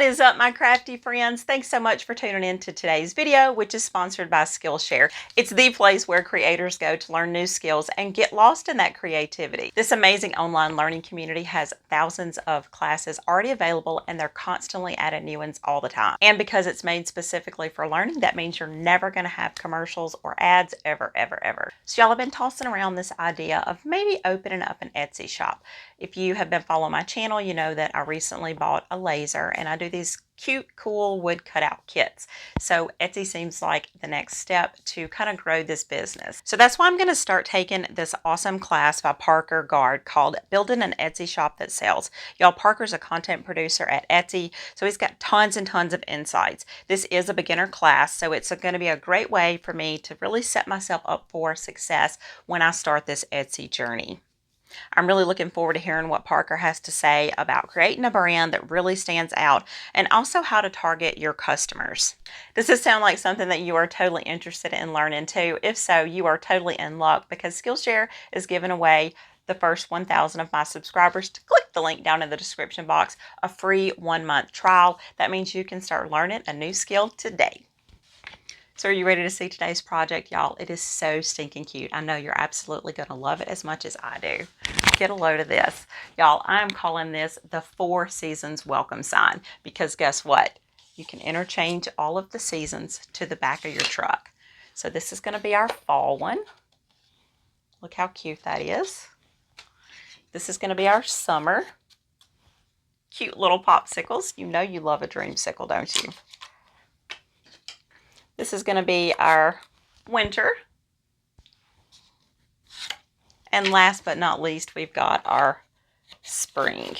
is up, my crafty friends? Thanks so much for tuning in to today's video, which is sponsored by Skillshare. It's the place where creators go to learn new skills and get lost in that creativity. This amazing online learning community has thousands of classes already available, and they're constantly adding new ones all the time. And because it's made specifically for learning, that means you're never going to have commercials or ads ever, ever, ever. So y'all have been tossing around this idea of maybe opening up an Etsy shop. If you have been following my channel, you know that I recently bought a laser and I do these cute, cool wood cutout kits. So Etsy seems like the next step to kind of grow this business. So that's why I'm going to start taking this awesome class by Parker Gard called Building an Etsy Shop That Sells. Y'all, Parker's a content producer at Etsy, so he's got tons and tons of insights. This is a beginner class, so it's going to be a great way for me to really set myself up for success when I start this Etsy journey. I'm really looking forward to hearing what Parker has to say about creating a brand that really stands out and also how to target your customers. Does this sound like something that you are totally interested in learning too? If so, you are totally in luck because Skillshare is giving away the first 1,000 of my subscribers to click the link down in the description box, a free 1-month trial. That means you can start learning a new skill today. So are you ready to see today's project, y'all? It is so stinking cute. I know you're absolutely going to love it as much as I do. Get a load of this. Y'all, I'm calling this the 4 Seasons welcome sign because guess what? You can interchange all of the seasons to the back of your truck. So this is going to be our fall one. Look how cute that is. This is going to be our summer. Cute little popsicles. You know you love a dreamsicle, don't you? This is going to be our winter. And last but not least, we've got our spring.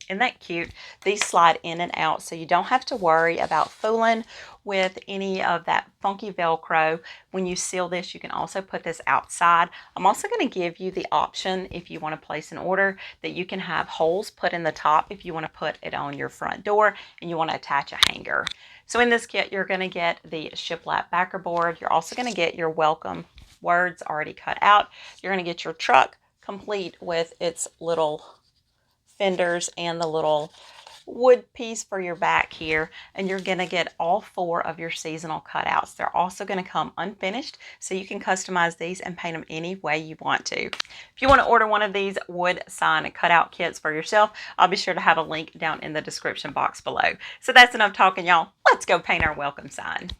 Isn't that cute? These slide in and out, so you don't have to worry about fooling with any of that funky Velcro. When you seal this, you can also put this outside. I'm also going to give you the option, if you want to place an order, that you can have holes put in the top if you want to put it on your front door and you want to attach a hanger. So in this kit, you're going to get the shiplap backer board. You're also going to get your welcome words already cut out. You're going to get your truck complete with its little fenders and the little wood piece for your back here, and you're going to get all 4 of your seasonal cutouts. They're also going to come unfinished, so you can customize these and paint them any way you want to. If you want to order one of these wood sign cutout kits for yourself, I'll be sure to have a link down in the description box below. So that's enough talking, y'all. Let's go paint our welcome sign.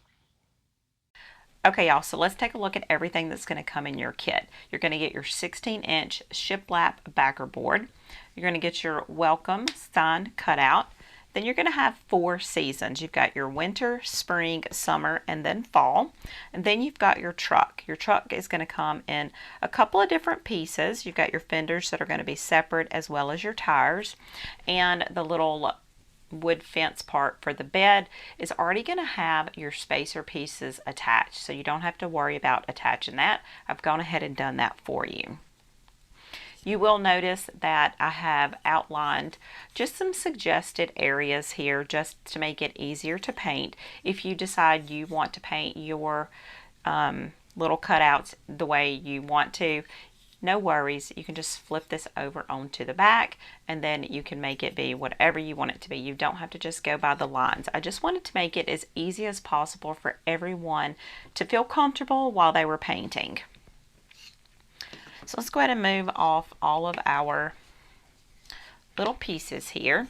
Okay, y'all, so let's take a look at everything that's going to come in your kit. You're going to get your 16-inch shiplap backer board. You're going to get your welcome sign cutout. Then you're going to have 4 seasons. You've got your winter, spring, summer, and then fall. And then you've got your truck. Your truck is going to come in a couple of different pieces. You've got your fenders that are going to be separate, as well as your tires. And the little wood fence part for the bed is already going to have your spacer pieces attached, so you don't have to worry about attaching that. I've gone ahead and done that for you. You will notice that I have outlined just some suggested areas here just to make it easier to paint. If you decide you want to paint your little cutouts the way you want to, no worries, you can just flip this over onto the back and then you can make it be whatever you want it to be. You don't have to just go by the lines. I just wanted to make it as easy as possible for everyone to feel comfortable while they were painting. So let's go ahead and move off all of our little pieces here.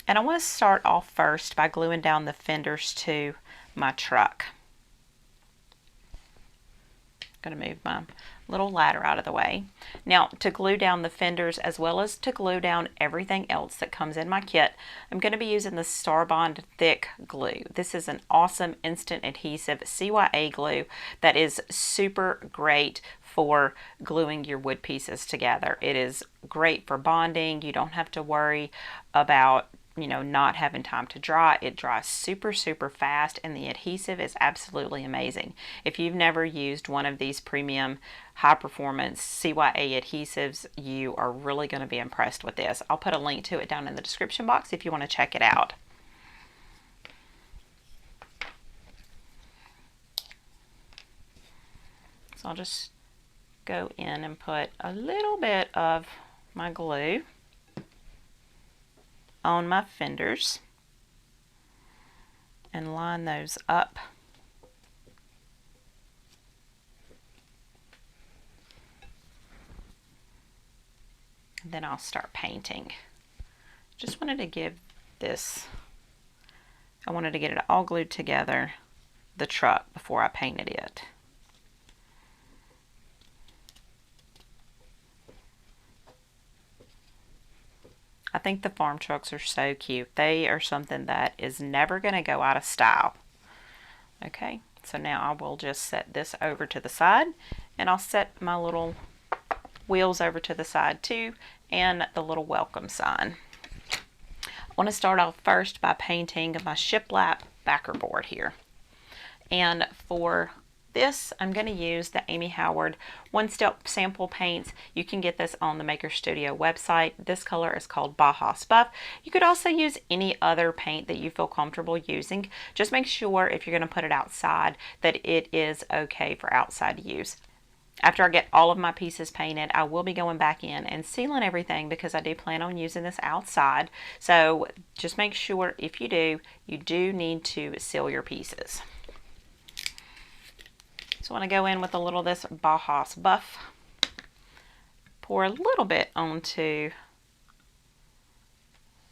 And I want to start off first by gluing down the fenders to my truck. I'm going to move my little ladder out of the way. Now, to glue down the fenders as well as to glue down everything else that comes in my kit, I'm going to be using the Starbond thick glue. This is an awesome instant adhesive CYA glue that is super great for gluing your wood pieces together. It is great for bonding. You don't have to worry about not having time to dry. It dries super fast, and the adhesive is absolutely amazing. If you've never used one of these premium high performance CYA adhesives, you are really going to be impressed with this. I'll put a link to it down in the description box if you want to check it out. So I'll just go in and put a little bit of my glue. on my fenders and line those up. And then I'll start painting. Just wanted to give this, I wanted to get it all glued together, the truck, before I painted it. I think the farm trucks are so cute. They are something that is never going to go out of style. Okay, so now I will just set this over to the side, and I'll set my little wheels over to the side too, and the little welcome sign. I want to start off first by painting my shiplap backer board here. And for this, I'm going to use the Amy Howard One Step Sample Paints. You can get this on the Maker Studio website. This color is called Bajas Buff. You could also use any other paint that you feel comfortable using. Just make sure if you're going to put it outside that it is okay for outside use. After I get all of my pieces painted, I will be going back in and sealing everything because I do plan on using this outside. So just make sure if you do need to seal your pieces. So I want to go in with a little of this Bajas Buff. Pour a little bit onto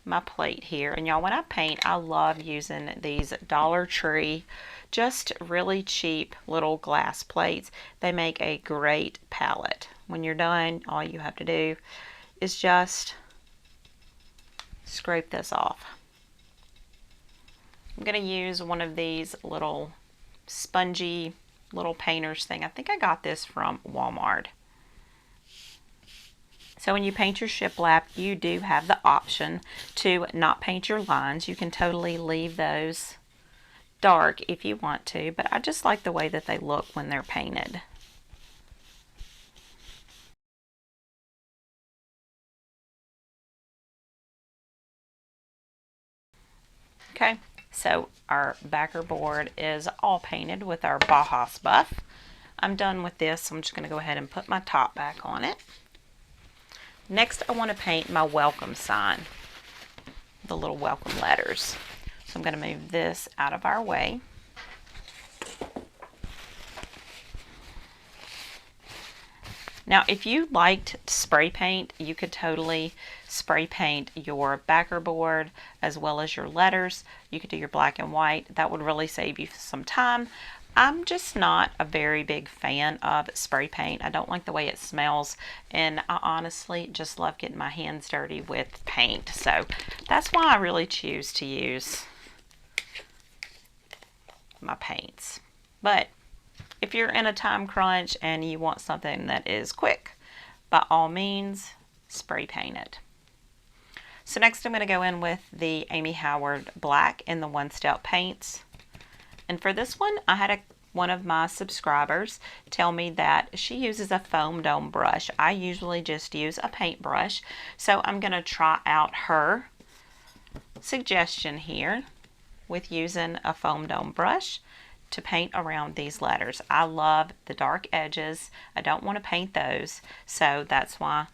my plate here. And y'all, when I paint, I love using these Dollar Tree, just really cheap little glass plates. They make a great palette. When you're done, all you have to do is just scrape this off. I'm going to use one of these little spongy little painters thing. I think I got this from Walmart. So when you paint your shiplap, you do have the option to not paint your lines. You can totally leave those dark if you want to, but I just like the way that they look when they're painted. Okay, so our backer board is all painted with our Bajas Buff. I'm done with this, so I'm just going to go ahead and put my top back on it. Next, I want to paint my welcome sign, the little welcome letters. So I'm going to move this out of our way. Now, if you liked spray paint, you could totally spray paint your backer board as well as your letters. You could do your black and white. That would really save you some time. I'm just not a very big fan of spray paint. I don't like the way it smells, and I honestly just love getting my hands dirty with paint. So that's why I really choose to use my paints. But if you're in a time crunch and you want something that is quick, by all means, spray paint it. So next I'm going to go in with the Amy Howard Black in the One Step Paints. And for this one, I had one of my subscribers tell me that she uses a foam dome brush. I usually just use a paintbrush. So I'm going to try out her suggestion here with using a foam dome brush to paint around these letters. I love the dark edges. I don't want to paint those, so that's why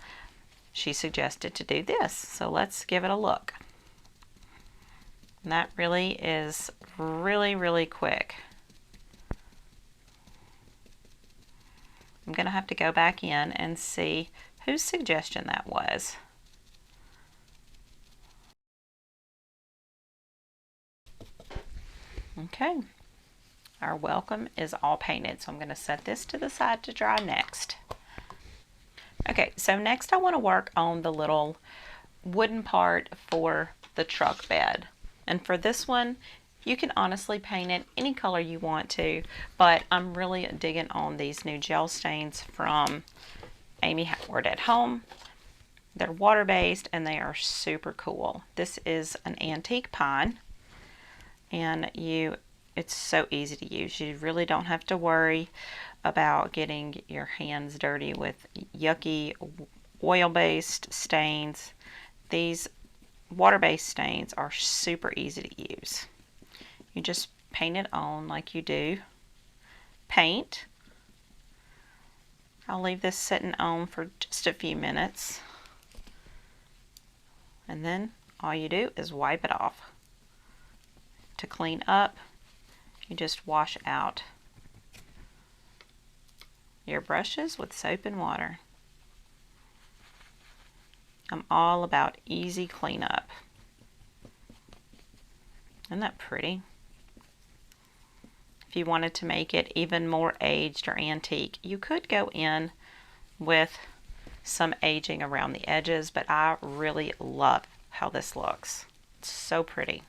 she suggested to do this. So let's give it a look. And that really is really quick. I'm going to have to go back in and see whose suggestion that was. Okay. Our welcome is all painted, so I'm going to set this to the side to dry next. Okay, so next I want to work on the little wooden part for the truck bed. And for this one, you can honestly paint it any color you want to, but I'm really digging on these new gel stains from Amy Howard at Home. They're water-based and they are super cool. This is an antique pine, and it's so easy to use. You really don't have to worry about getting your hands dirty with yucky oil-based stains. These water-based stains are super easy to use. You just paint it on like you do paint. I'll leave this sitting on for just a few minutes, and then all you do is wipe it off. To clean up, you just wash out your brushes with soap and water. I'm all about easy cleanup. Isn't that pretty? If you wanted to make it even more aged or antique, you could go in with some aging around the edges, but I really love how this looks. It's so pretty.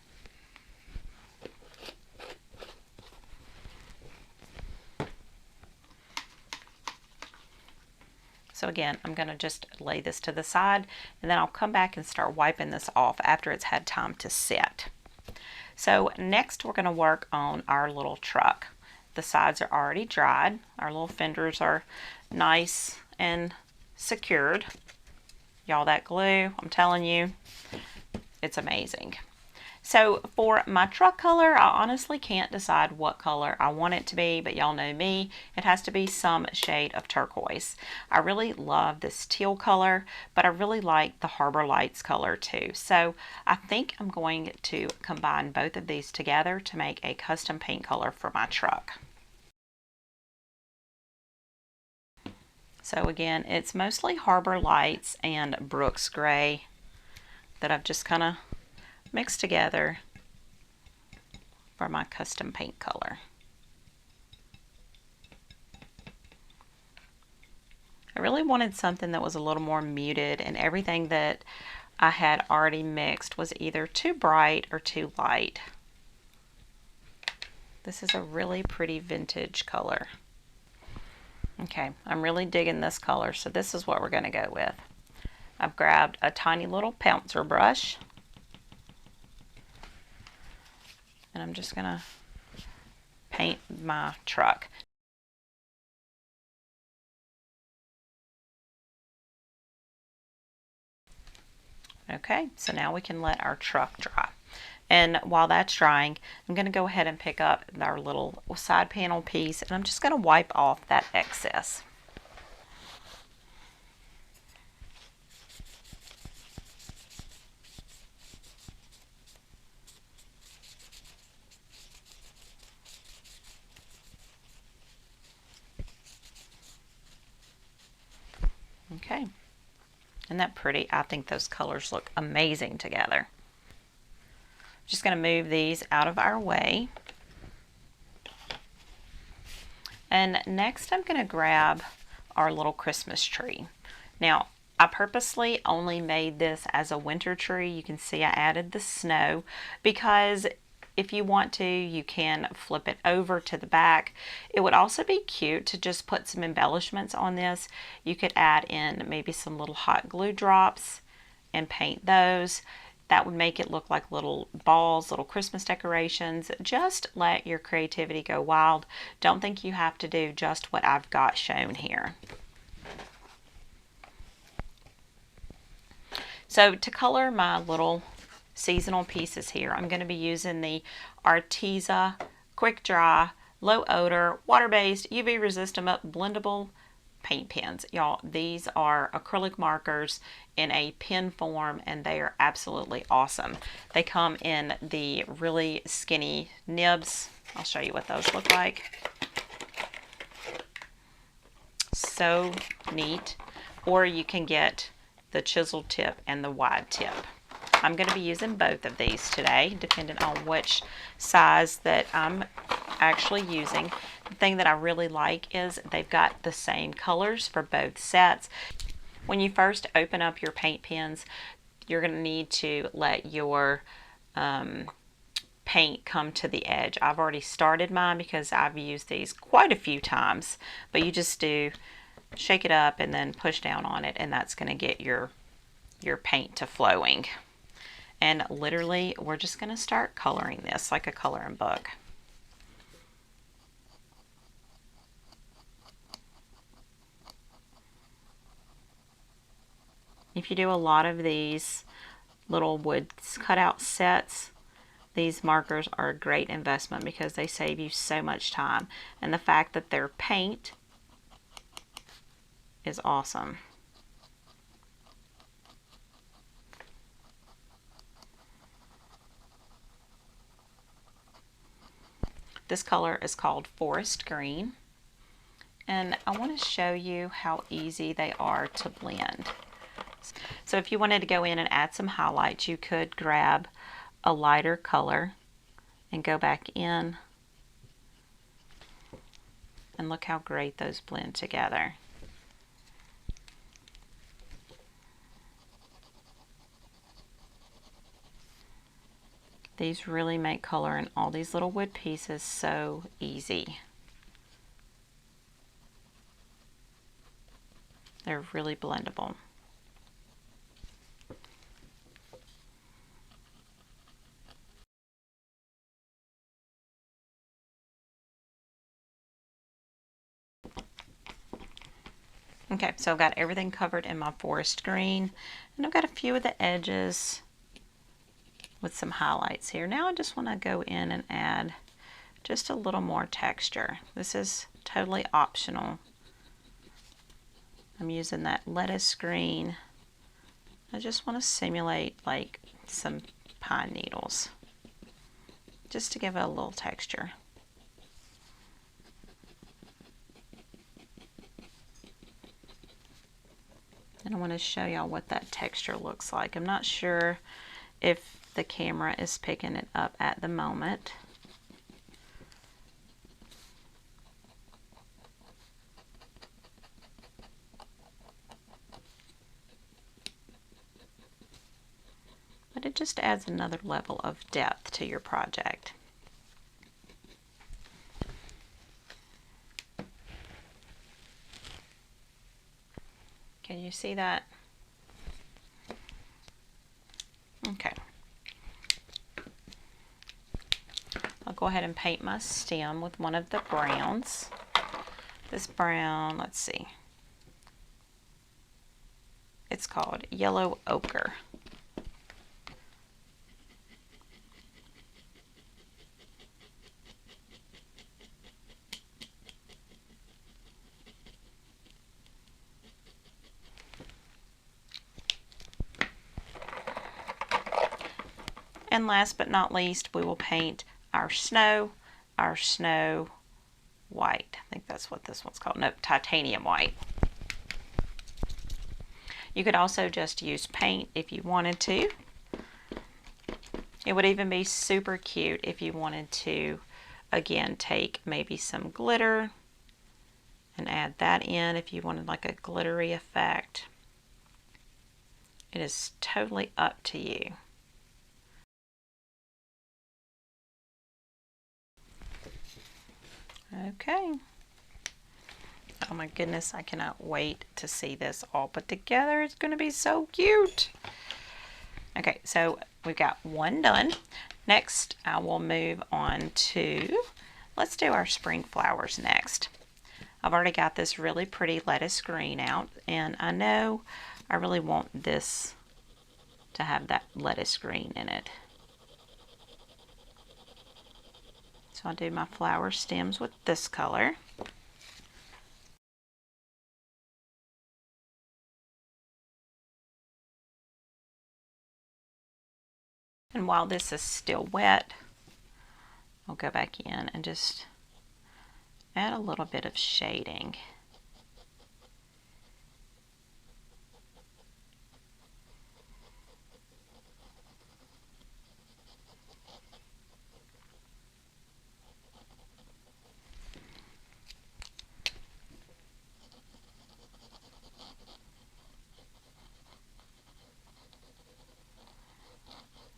So again, I'm going to just lay this to the side, and then I'll come back and start wiping this off after it's had time to set. So next we're going to work on our little truck. The sides are already dried. Our little fenders are nice and secured. Y'all, that glue, I'm telling you, it's amazing. So for my truck color, I honestly can't decide what color I want it to be, but y'all know me, it has to be some shade of turquoise. I really love this teal color, but I really like the Harbor Lights color too. So I think I'm going to combine both of these together to make a custom paint color for my truck. So again, it's mostly Harbor Lights and Brooks Gray that I've just kind of mixed together for my custom paint color. I really wanted something that was a little more muted, and everything that I had already mixed was either too bright or too light. This is a really pretty vintage color. Okay, I'm really digging this color, so this is what we're going to go with. I've grabbed a tiny little pouncer brush, and I'm just going to paint my truck. Okay, so now we can let our truck dry. And while that's drying, I'm going to go ahead and pick up our little side panel piece, and I'm just going to wipe off that excess. Okay, isn't that pretty? I think those colors look amazing together. Just going to move these out of our way. And next I'm going to grab our little Christmas tree. Now, I purposely only made this as a winter tree. You can see I added the snow because if you want to, you can flip it over to the back. It would also be cute to just put some embellishments on this. You could add in maybe some little hot glue drops and paint those. That would make it look like little balls, little Christmas decorations. Just let your creativity go wild. Don't think you have to do just what I've got shown here. So to color my little seasonal pieces here, I'm going to be using the Arteza Quick Dry, Low Odor, Water-Based, UV Resistant, Blendable Paint Pens. Y'all, these are acrylic markers in a pen form, and they are absolutely awesome. They come in the really skinny nibs. I'll show you what those look like. So neat. Or you can get the chiseled tip and the wide tip. I'm going to be using both of these today, depending on which size that I'm actually using. The thing that I really like is they've got the same colors for both sets. When you first open up your paint pens, you're going to need to let your paint come to the edge. I've already started mine because I've used these quite a few times, but you just do shake it up and then push down on it, and that's going to get your paint to flowing. And literally, we're just going to start coloring this like a coloring book. If you do a lot of these little wood cutout sets, these markers are a great investment because they save you so much time. And the fact that they're paint is awesome. This color is called Forest Green. And I want to show you how easy they are to blend. So if you wanted to go in and add some highlights, you could grab a lighter color and go back in. And look how great those blend together. These really make color in all these little wood pieces so easy. They're really blendable. Okay, so I've got everything covered in my forest green, and I've got a few of the edges with some highlights here. Now I just want to go in and add just a little more texture. This is totally optional. I'm using that lettuce green. I just want to simulate like some pine needles, just to give it a little texture. And I want to show y'all what that texture looks like. I'm not sure if the camera is picking it up at the moment. But it just adds another level of depth to your project. Can you see that? Okay. I'll go ahead and paint my stem with one of the browns. This brown, let's see. It's called Yellow Ochre. And last but not least, we will paint our snow white. I think that's what this one's called. Nope, titanium white. You could also just use paint if you wanted to. It would even be super cute if you wanted to, again, take maybe some glitter and add that in if you wanted like a glittery effect. It is totally up to you. Okay. Oh my goodness, I cannot wait to see this all put together. It's going to be so cute. Okay, so we've got one done. Next, I will move on to, let's do our spring flowers next. I've already got this really pretty lettuce green out, and I know I really want this to have that lettuce green in it. So I'll do my flower stems with this color. And while this is still wet, I'll go back in and just add a little bit of shading.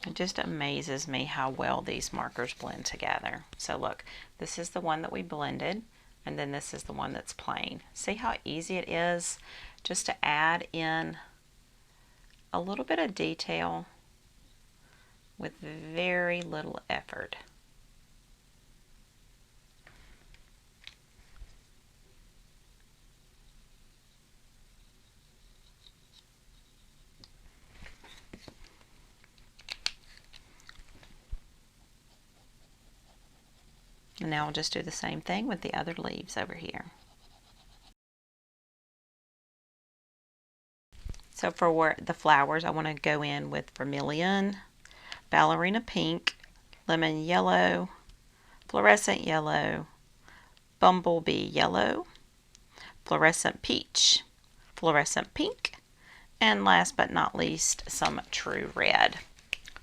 It just amazes me how well these markers blend together. So look, this is the one that we blended, and then this is the one that's plain. See how easy it is just to add in a little bit of detail with very little effort. And now I'll just do the same thing with the other leaves over here. So for the flowers, I want to go in with vermilion, ballerina pink, lemon yellow, fluorescent yellow, bumblebee yellow, fluorescent peach, fluorescent pink, and last but not least, some true red.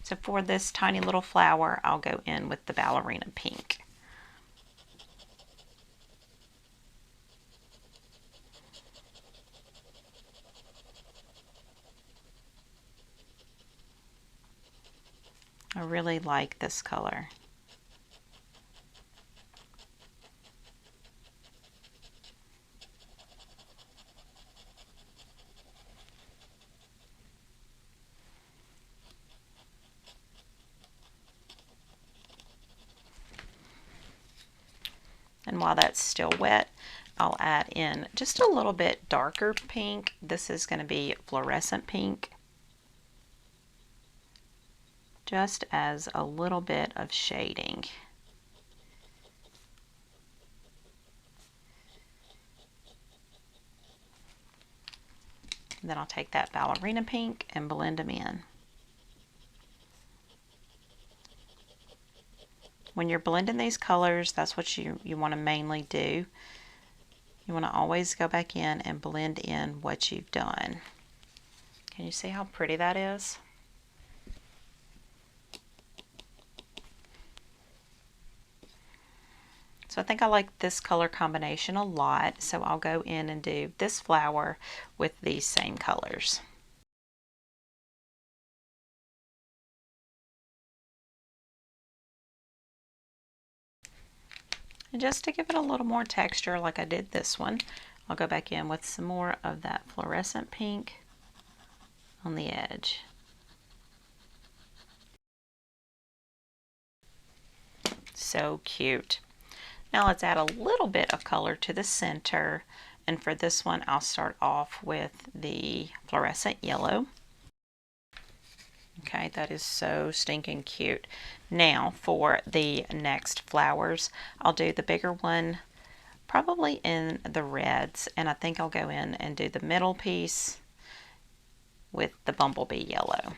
So for this tiny little flower, I'll go in with the ballerina pink. I really like this color. And while that's still wet, I'll add in just a little bit darker pink. This is going to be fluorescent pink, just as a little bit of shading. And then I'll take that ballerina pink and blend them in. When you're blending these colors, that's what you want to mainly do. You want to always go back in and blend in what you've done. Can you see how pretty that is? So I think I like this color combination a lot, so I'll go in and do this flower with these same colors. And just to give it a little more texture like I did this one, I'll go back in with some more of that fluorescent pink on the edge. So cute. Now let's add a little bit of color to the center, and for this one I'll start off with the fluorescent yellow. Okay, that is so stinking cute. Now for the next flowers, I'll do the bigger one probably in the reds, and I think I'll go in and do the middle piece with the bumblebee yellow.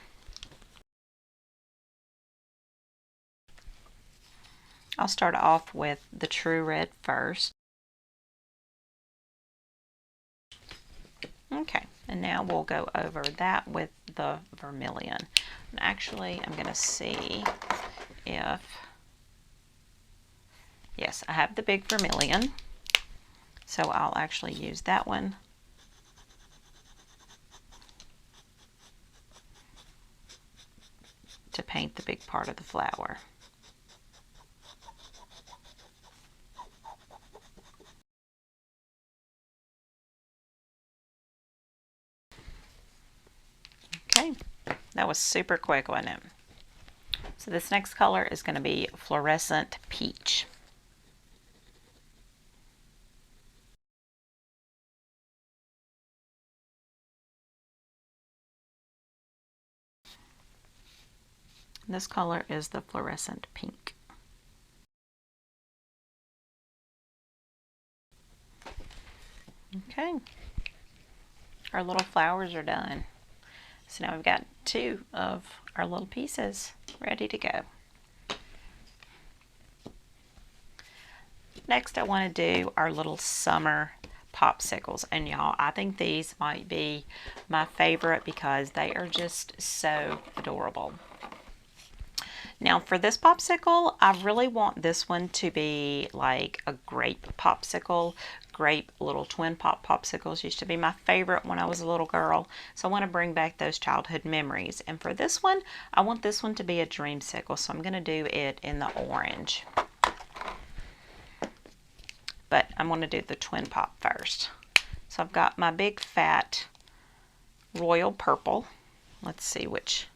I'll start off with the true red first. Okay, and now we'll go over that with the vermilion. And actually, I'm going to see if, yes, I have the big vermilion. So I'll actually use that one to paint the big part of the flower. Okay, that was super quick, wasn't it? So this next color is going to be fluorescent peach. This color is the fluorescent pink. Okay, our little flowers are done. So now we've got two of our little pieces ready to go. Next, I want to do our little summer popsicles, and y'all, I think these might be my favorite because they are just so adorable. Now for this popsicle, I really want this one to be like a grape popsicle. Grape little twin popsicles used to be my favorite when I was a little girl. So I want to bring back those childhood memories. And for this one, I want this one to be a dreamsicle. So I'm going to do it in the orange. But I'm going to do the twin pop first. So I've got my big fat royal purple. Let's see which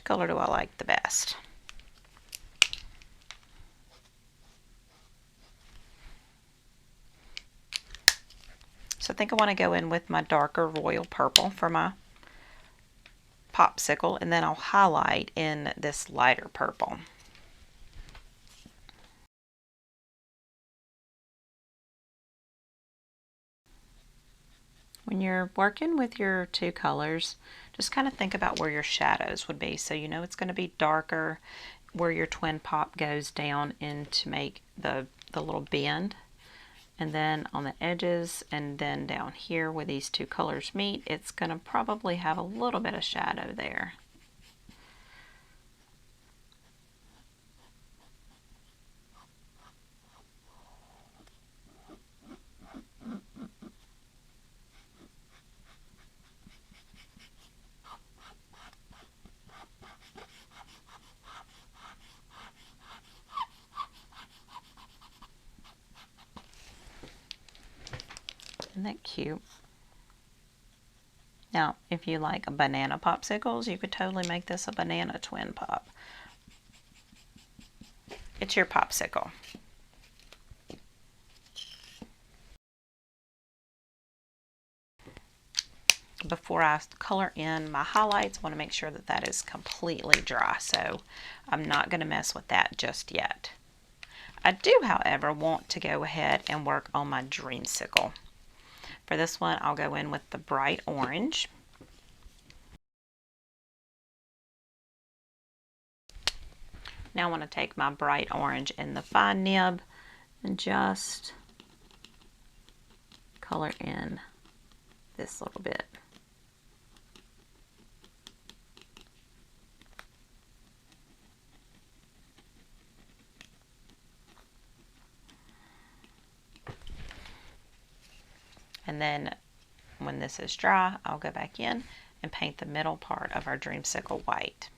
color do I like the best? So I think I want to go in with my darker royal purple for my popsicle, and then I'll highlight in this lighter purple. When you're working with your two colors, just kind of think about where your shadows would be. So you know it's going to be darker where your twin pop goes down in to make the little bend. And then on the edges and then down here where these two colors meet, it's going to probably have a little bit of shadow there. Isn't that cute? Now, if you like banana popsicles, you could totally make this a banana twin pop. It's your popsicle. Before I color in my highlights, I want to make sure that that is completely dry, so I'm not going to mess with that just yet. I do, however, want to go ahead and work on my dreamsicle. For this one, I'll go in with the bright orange. Now I want to take my bright orange in the fine nib and just color in this little bit. And then when this is dry, I'll go back in and paint the middle part of our dreamsicle white.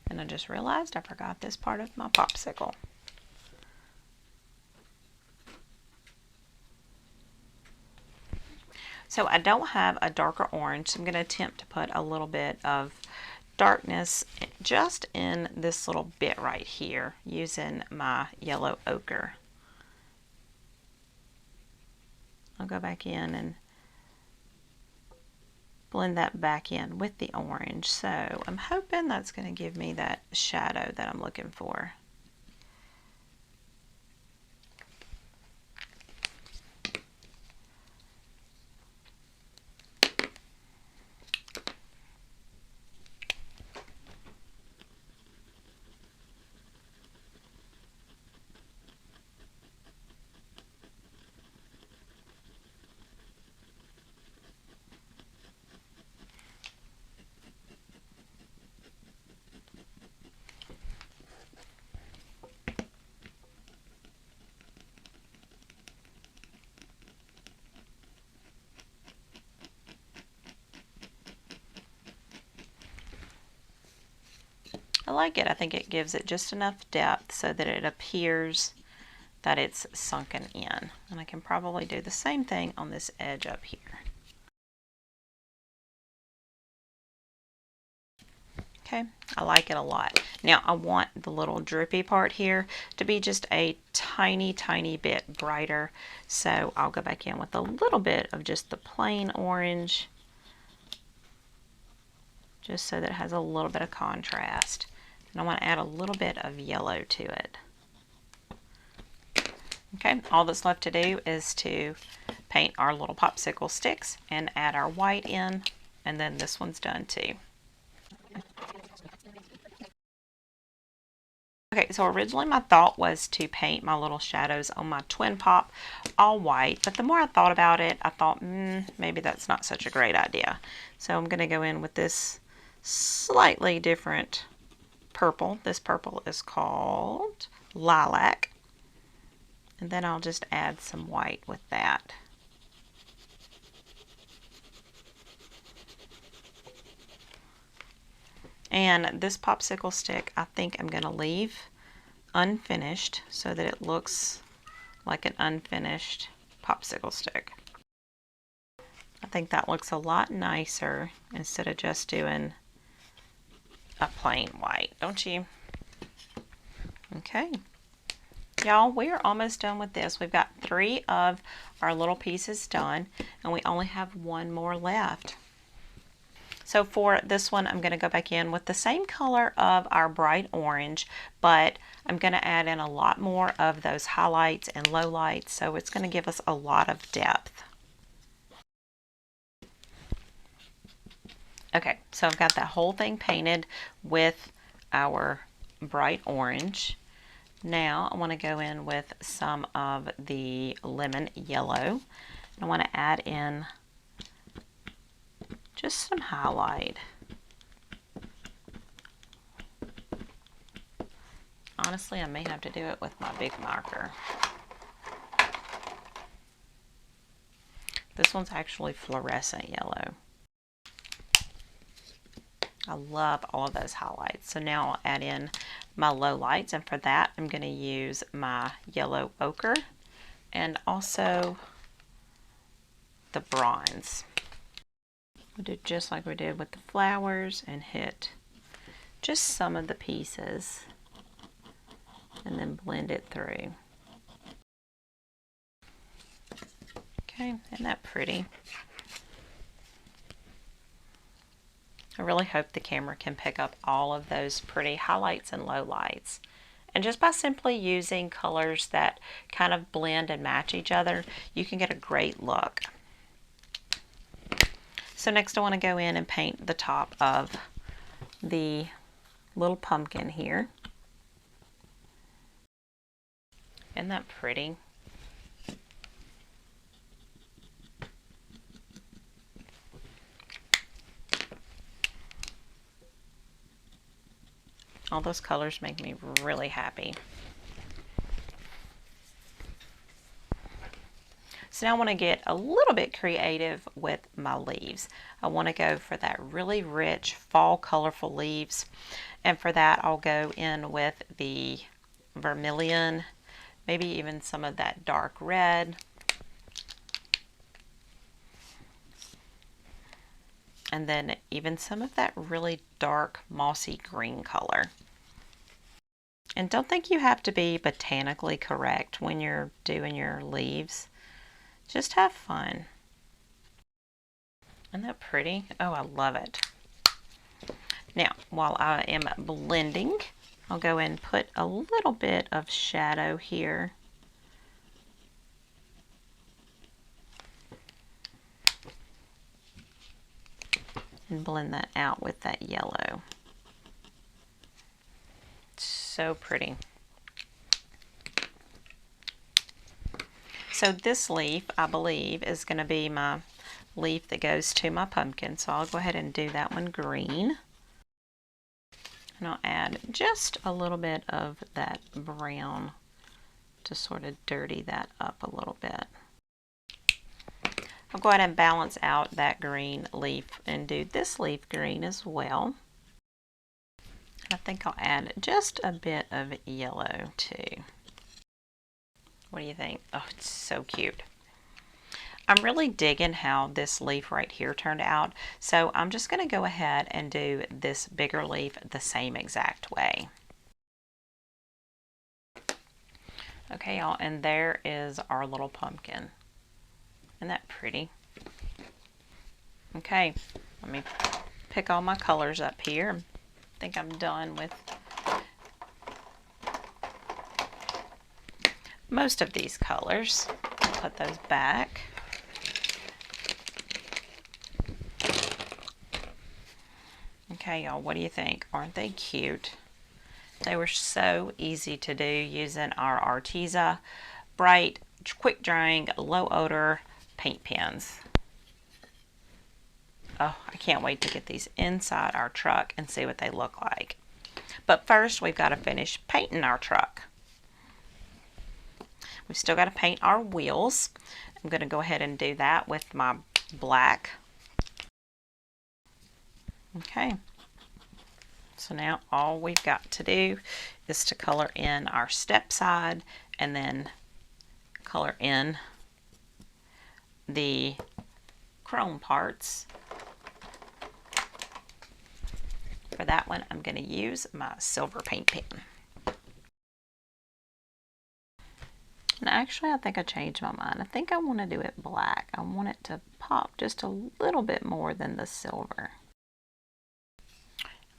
And I just realized I forgot this part of my popsicle. So I don't have a darker orange, so I'm going to attempt to put a little bit of darkness just in this little bit right here using my yellow ochre. I'll go back in and blend that back in with the orange. So I'm hoping that's going to give me that shadow that I'm looking for. I like it. I think it gives it just enough depth so that it appears that it's sunken in. And I can probably do the same thing on this edge up here. Okay, I like it a lot. Now I want the little drippy part here to be just a tiny, tiny bit brighter. So I'll go back in with a little bit of just the plain orange, just so that it has a little bit of contrast. And I want to add a little bit of yellow to it. Okay, all that's left to do is to paint our little popsicle sticks and add our white in, and then this one's done too. Okay, so originally my thought was to paint my little shadows on my twin pop all white, but the more I thought about it, I thought maybe that's not such a great idea. So I'm going to go in with this slightly different purple. This purple is called Lilac, and then I'll just add some white with that. And this popsicle stick, I think I'm going to leave unfinished so that it looks like an unfinished popsicle stick. I think that looks a lot nicer instead of just doing a plain white, don't you? Okay. Y'all, we're almost done with this. We've got 3 of our little pieces done, and we only have 1 more left. So for this one, I'm going to go back in with the same color of our bright orange, but I'm going to add in a lot more of those highlights and lowlights, so it's going to give us a lot of depth. Okay, so I've got that whole thing painted with our bright orange. Now I want to go in with some of the lemon yellow. I want to add in just some highlight. Honestly, I may have to do it with my big marker. This one's actually fluorescent yellow. I love all of those highlights. So now I'll add in my low lights, and for that I'm going to use my yellow ochre and also the bronze. We'll do just like we did with the flowers and hit just some of the pieces and then blend it through. Okay, isn't that pretty? I really hope the camera can pick up all of those pretty highlights and lowlights. And just by simply using colors that kind of blend and match each other, you can get a great look. So next I want to go in and paint the top of the little pumpkin here. Isn't that pretty? All those colors make me really happy. So now I want to get a little bit creative with my leaves. I want to go for that really rich fall colorful leaves. And for that I'll go in with the vermilion, maybe even some of that dark red. And then even some of that really dark mossy green color. And don't think you have to be botanically correct when you're doing your leaves. Just have fun. Isn't that pretty? Oh, I love it. Now, while I am blending, I'll go and put a little bit of shadow here. And blend that out with that yellow. So pretty. So this leaf, I believe, is going to be my leaf that goes to my pumpkin. So I'll go ahead and do that one green. And I'll add just a little bit of that brown to sort of dirty that up a little bit. I'll go ahead and balance out that green leaf and do this leaf green as well. I think I'll add just a bit of yellow too. What do you think? Oh, it's so cute. I'm really digging how this leaf right here turned out. So I'm just going to go ahead and do this bigger leaf the same exact way. Okay, y'all, and there is our little pumpkin. Isn't that pretty? Okay, let me pick all my colors up here. I think I'm done with most of these colors. Put those back. Okay, y'all, what do you think? Aren't they cute? They were so easy to do using our Arteza bright, quick drying, low odor paint pens. Oh, I can't wait to get these inside our truck and see what they look like. But first, we've got to finish painting our truck. We've still got to paint our wheels. I'm going to go ahead and do that with my black. Okay. So now all we've got to do is to color in our step side and then color in the chrome parts. For that one, I'm going to use my silver paint pen. And actually, I think I changed my mind. I think I want to do it black. I want it to pop just a little bit more than the silver.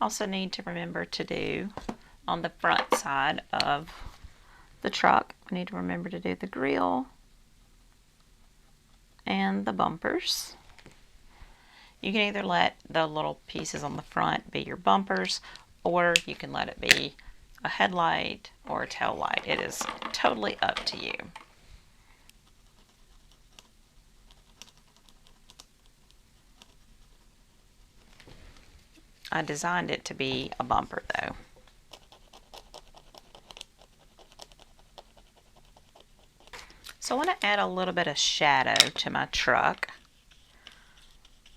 Also need to remember to do on the front side of the truck, I need to remember to do the grille and the bumpers. You can either let the little pieces on the front be your bumpers, or you can let it be a headlight or a tail light. It is totally up to you. I designed it to be a bumper though. So I want to add a little bit of shadow to my truck.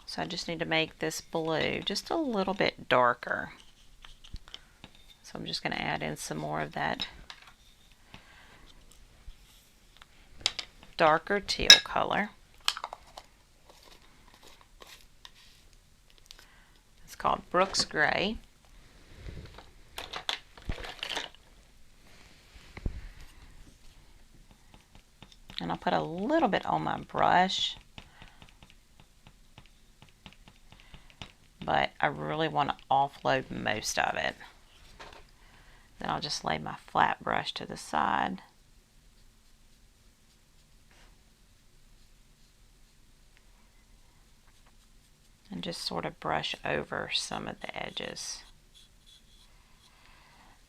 So I just need to make this blue just a little bit darker. So I'm just going to add in some more of that darker teal color. It's called Brooks Gray. And I'll put a little bit on my brush, but I really want to offload most of it. Then I'll just lay my flat brush to the side. And just sort of brush over some of the edges.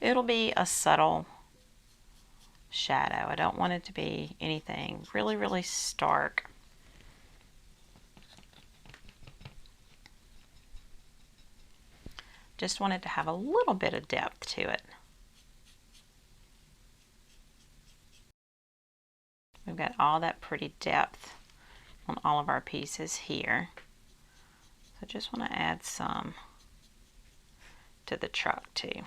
It'll be a subtle shadow. I don't want it to be anything really, really stark. Just want it to have a little bit of depth to it. We've got all that pretty depth on all of our pieces here. So I just want to add some to the truck too.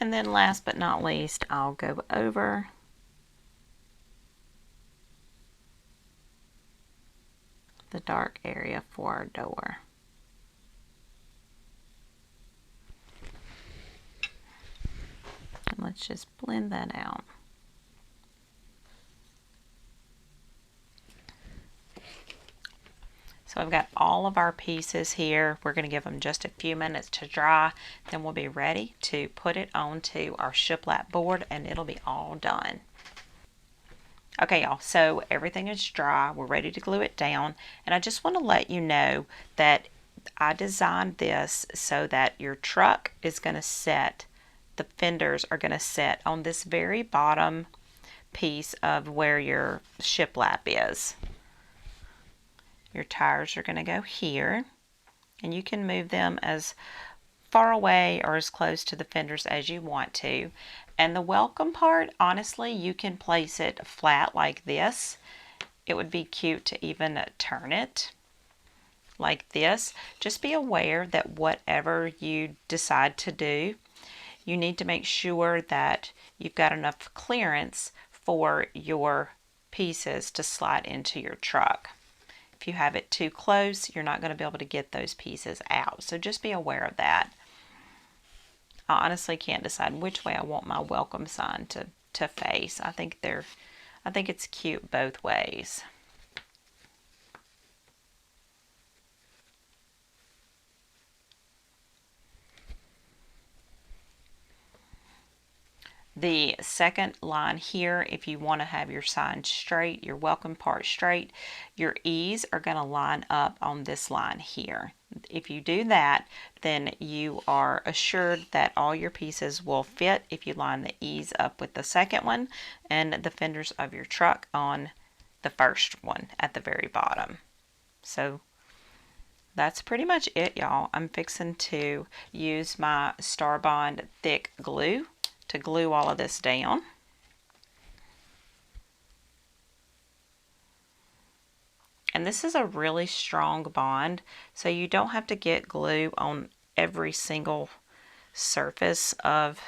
And then last but not least, I'll go over the dark area for our door. And let's just blend that out. So I've got all of our pieces here. We're going to give them just a few minutes to dry. Then we'll be ready to put it onto our shiplap board and it'll be all done. Okay, y'all, so everything is dry. We're ready to glue it down. And I just want to let you know that I designed this so that your truck is going to set, the fenders are going to set on this very bottom piece of where your shiplap is. Your tires are going to go here, and you can move them as far away or as close to the fenders as you want to. And the welcome part, honestly, you can place it flat like this. It would be cute to even turn it like this. Just be aware that whatever you decide to do, you need to make sure that you've got enough clearance for your pieces to slide into your truck. If you have it too close, you're not going to be able to get those pieces out. So just be aware of that. I honestly can't decide which way I want my welcome sign to face. I think it's cute both ways. The second line here, if you want to have your sign straight, your welcome part straight, your E's are going to line up on this line here. If you do that, then you are assured that all your pieces will fit if you line the E's up with the second one and the fenders of your truck on the first one at the very bottom. So that's pretty much it, y'all. I'm fixing to use my Star Bond thick glue to glue all of this down. And this is a really strong bond, so you don't have to get glue on every single surface of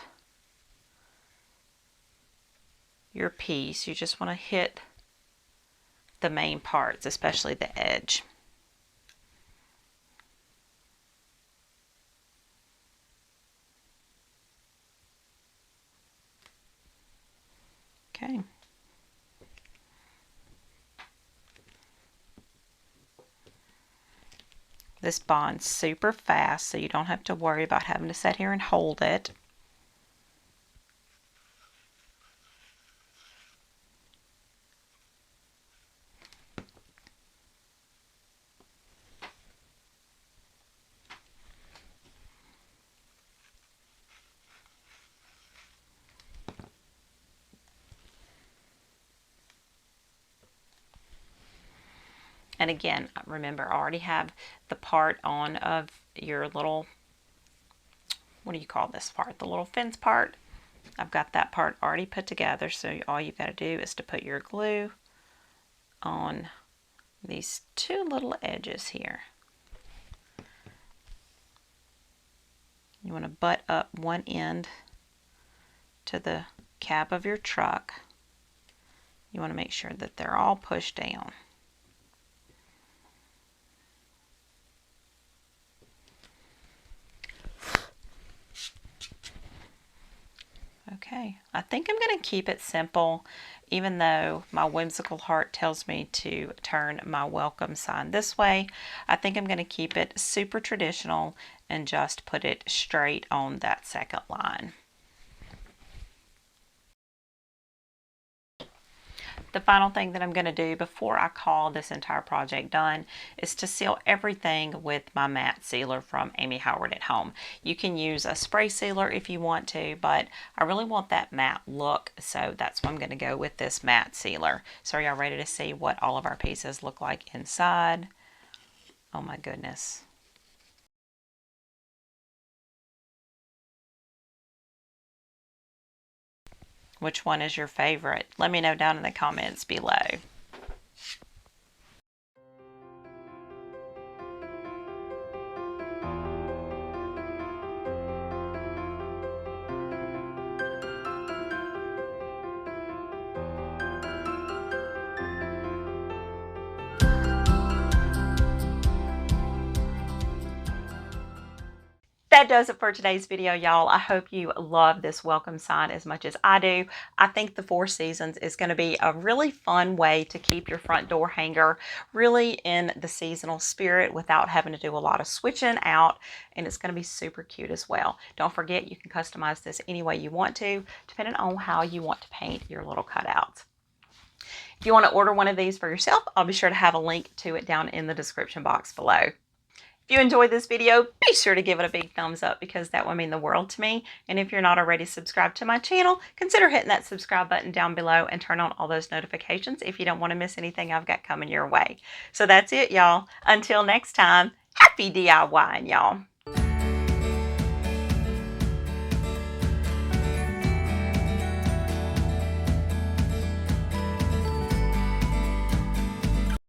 your piece. You just want to hit the main parts, especially the edge. Okay. This bonds super fast, so you don't have to worry about having to sit here and hold it. And again, remember, I already have the part on of your little, what do you call this part? The little fence part. I've got that part already put together, so all you've got to do is to put your glue on these two little edges here. You want to butt up one end to the cab of your truck. You want to make sure that they're all pushed down. Okay, I think I'm going to keep it simple, even though my whimsical heart tells me to turn my welcome sign this way. I think I'm going to keep it super traditional and just put it straight on that second line. The final thing that I'm going to do before I call this entire project done is to seal everything with my matte sealer from Amy Howard at Home. You can use a spray sealer if you want to, but I really want that matte look, so that's why I'm going to go with this matte sealer. So are y'all ready to see what all of our pieces look like inside? Oh my goodness. Which one is your favorite? Let me know down in the comments below. That does it for today's video, y'all. I hope you love this welcome sign as much as I do. I think the Four Seasons is going to be a really fun way to keep your front door hanger really in the seasonal spirit without having to do a lot of switching out, and it's going to be super cute as well. Don't forget, you can customize this any way you want to, depending on how you want to paint your little cutouts. If you want to order one of these for yourself, I'll be sure to have a link to it down in the description box below. If you enjoyed this video, be sure to give it a big thumbs up because that would mean the world to me. And if you're not already subscribed to my channel, consider hitting that subscribe button down below and turn on all those notifications if you don't want to miss anything I've got coming your way. So that's it, y'all. Until next time, happy DIYing, y'all.